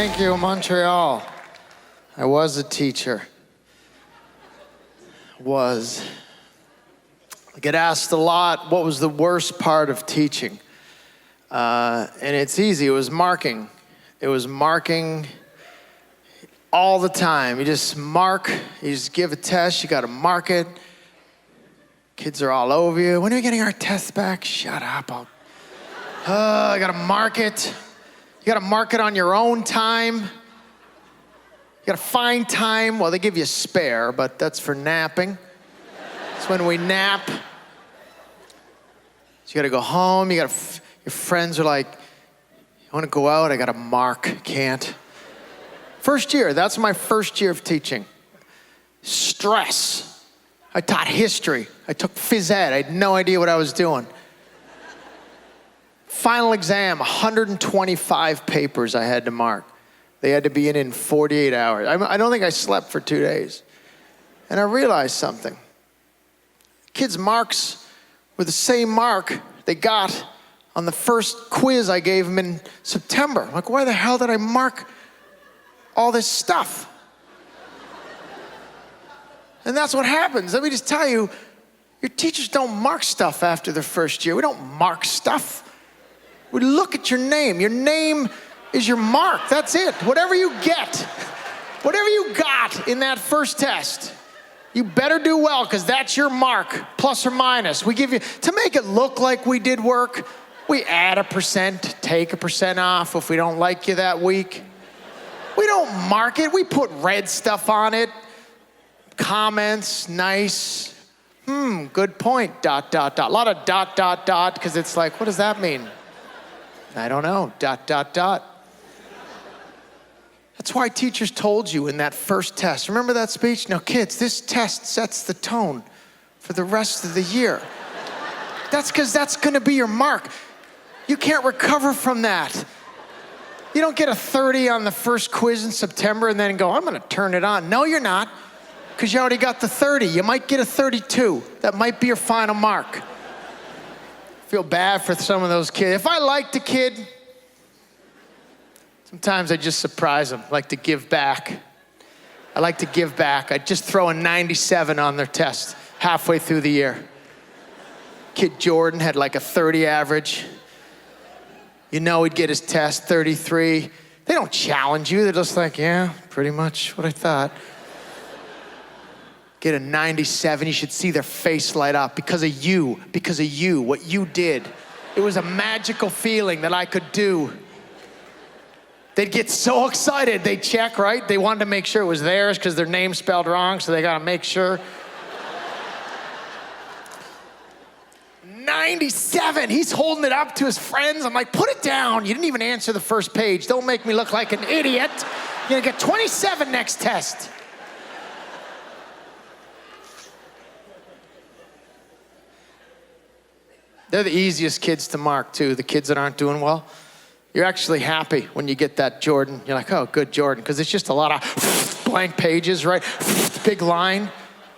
Thank you, Montreal. I was a teacher. I get asked a lot, what was the worst part of teaching? And it's easy, it was marking. It was marking all the time. You just mark, you just give a test, you gotta mark it. Kids are all over you. When are we getting our tests back? Shut up, I gotta mark it. You gotta mark it on your own time. You gotta find time. Well, they give you a spare, but that's for napping. It's when we nap. So you gotta go home. Your friends are like, you wanna go out? I gotta mark, can't. First year, that's my first year of teaching. Stress. I taught history. I took phys ed. I had no idea what I was doing. Final exam, 125 papers I had to mark. They had to be in 48 hours. I don't think I slept for 2 days. And I realized something. Kids' marks were the same mark they got on the first quiz I gave them in September. I'm like, why the hell did I mark all this stuff? And that's what happens. Let me just tell you, your teachers don't mark stuff after their first year. We don't mark stuff. We look at your name. Your name is your mark. That's it. Whatever you get, whatever you got in that first test, you better do well because that's your mark, plus or minus. We give you, to make it look like we did work, we add 1%, take 1% off if we don't like you that week. We don't mark it. We put red stuff on it. Comments, nice. Good point, ... A lot of ... because it's like, what does that mean? I don't know, ... That's why teachers told you in that first test. Remember that speech? Now kids, this test sets the tone for the rest of the year. That's because that's gonna be your mark. You can't recover from that. You don't get a 30 on the first quiz in September and then go, I'm gonna turn it on. No, you're not, because you already got the 30. You might get a 32. That might be your final mark. Feel bad for some of those kids. If I liked a kid, sometimes I just surprise them. I like to give back. I'd just throw a 97 on their test halfway through the year. Kid Jordan had like a 30 average. You know he'd get his test, 33. They don't challenge you. They're just like, yeah, pretty much what I thought. Get a 97, you should see their face light up because of you, what you did. It was a magical feeling that I could do. They'd get so excited, they'd check, right? They wanted to make sure it was theirs because their name spelled wrong, so they gotta make sure. 97, he's holding it up to his friends. I'm like, put it down. You didn't even answer the first page. Don't make me look like an idiot. You're gonna get 27 next test. They're the easiest kids to mark too, the kids that aren't doing well. You're actually happy when you get that Jordan. You're like, oh, good Jordan, because it's just a lot of blank pages, right? Big line.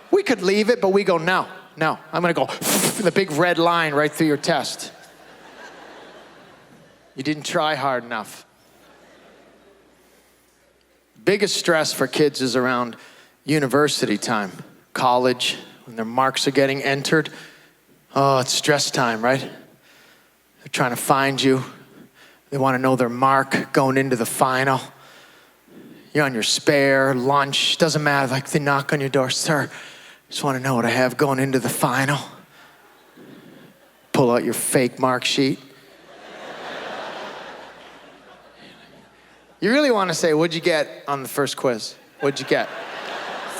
We could leave it, but we go, no, I'm gonna go the big red line right through your test. You didn't try hard enough. Biggest stress for kids is around university time, college, when their marks are getting entered. Oh, it's stress time, right? They're trying to find you. They want to know their mark going into the final. You're on your spare, lunch, doesn't matter. Like they knock on your door, sir, just want to know what I have going into the final. Pull out your fake mark sheet. You really want to say, what'd you get on the first quiz? What'd you get?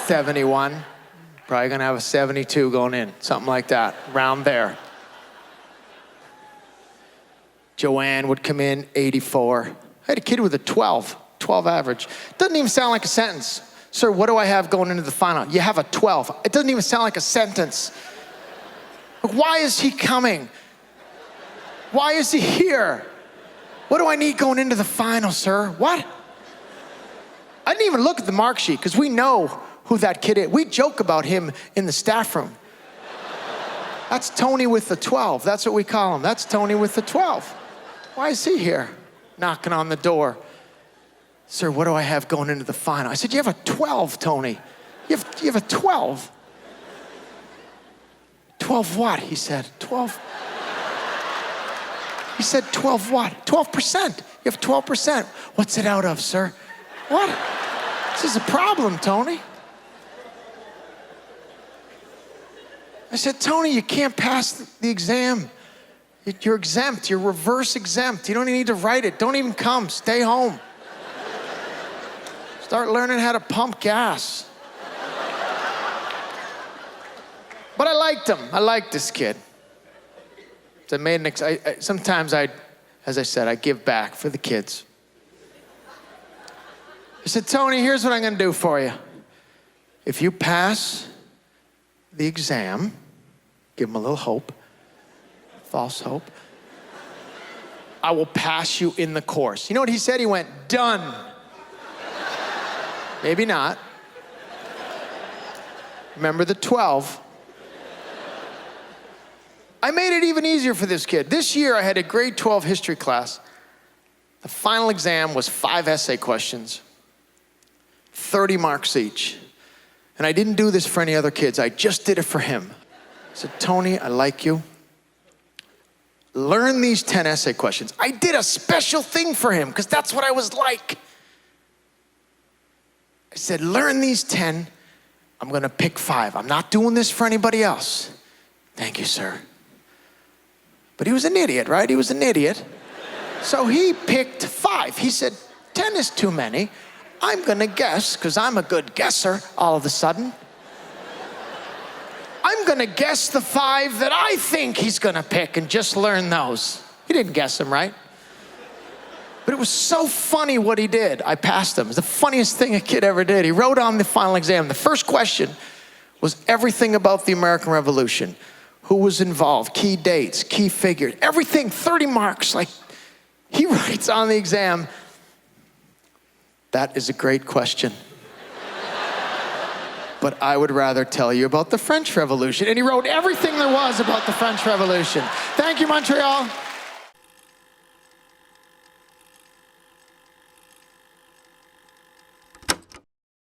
71. Probably gonna have a 72 going in, something like that, around there. Joanne would come in, 84. I had a kid with a 12 average. Doesn't even sound like a sentence. Sir, what do I have going into the final? You have a 12. It doesn't even sound like a sentence. Why is he coming? Why is he here? What do I need going into the final, sir? What? I didn't even look at the mark sheet because we know who that kid is. We joke about him in the staff room. That's Tony with the 12. That's what we call him. That's Tony with the 12. Why is he here knocking on the door? Sir, what do I have going into the final? I said, you have a 12, Tony. You have a 12. 12 what? He said, 12. He said, 12 what? 12%. You have 12%. What's it out of, sir? What? This is a problem, Tony. I said, Tony, you can't pass the exam. You're exempt. You're reverse exempt. You don't even need to write it. Don't even come. Stay home. Start learning how to pump gas. But I liked him. I liked this kid. So I made sometimes as I said, I give back for the kids. I said, Tony, here's what I'm going to do for you. If you pass the exam, give him a little hope, false hope, I will pass you in the course. You know what he said? He went, done. Maybe not. Remember the 12. I made it even easier for this kid. This year I had a grade 12 history class. The final exam was 5 essay questions, 30 marks each. And I didn't do this for any other kids. I just did it for him. I said, Tony, I like you. Learn these 10 essay questions. I did a special thing for him because that's what I was like. I said, learn these 10. I'm going to pick 5. I'm not doing this for anybody else. Thank you, sir. But he was an idiot, right? He was an idiot. So he picked 5. He said, 10 is too many. I'm going to guess, because I'm a good guesser all of a sudden. I'm going to guess the 5 that I think he's going to pick and just learn those. He didn't guess them, right? But it was so funny what he did. I passed him. It was the funniest thing a kid ever did. He wrote on the final exam. The first question was everything about the American Revolution. Who was involved, key dates, key figures, everything, 30 marks. Like, he writes on the exam, that is a great question. But I would rather tell you about the French Revolution. And he wrote everything there was about the French Revolution. Thank you, Montreal.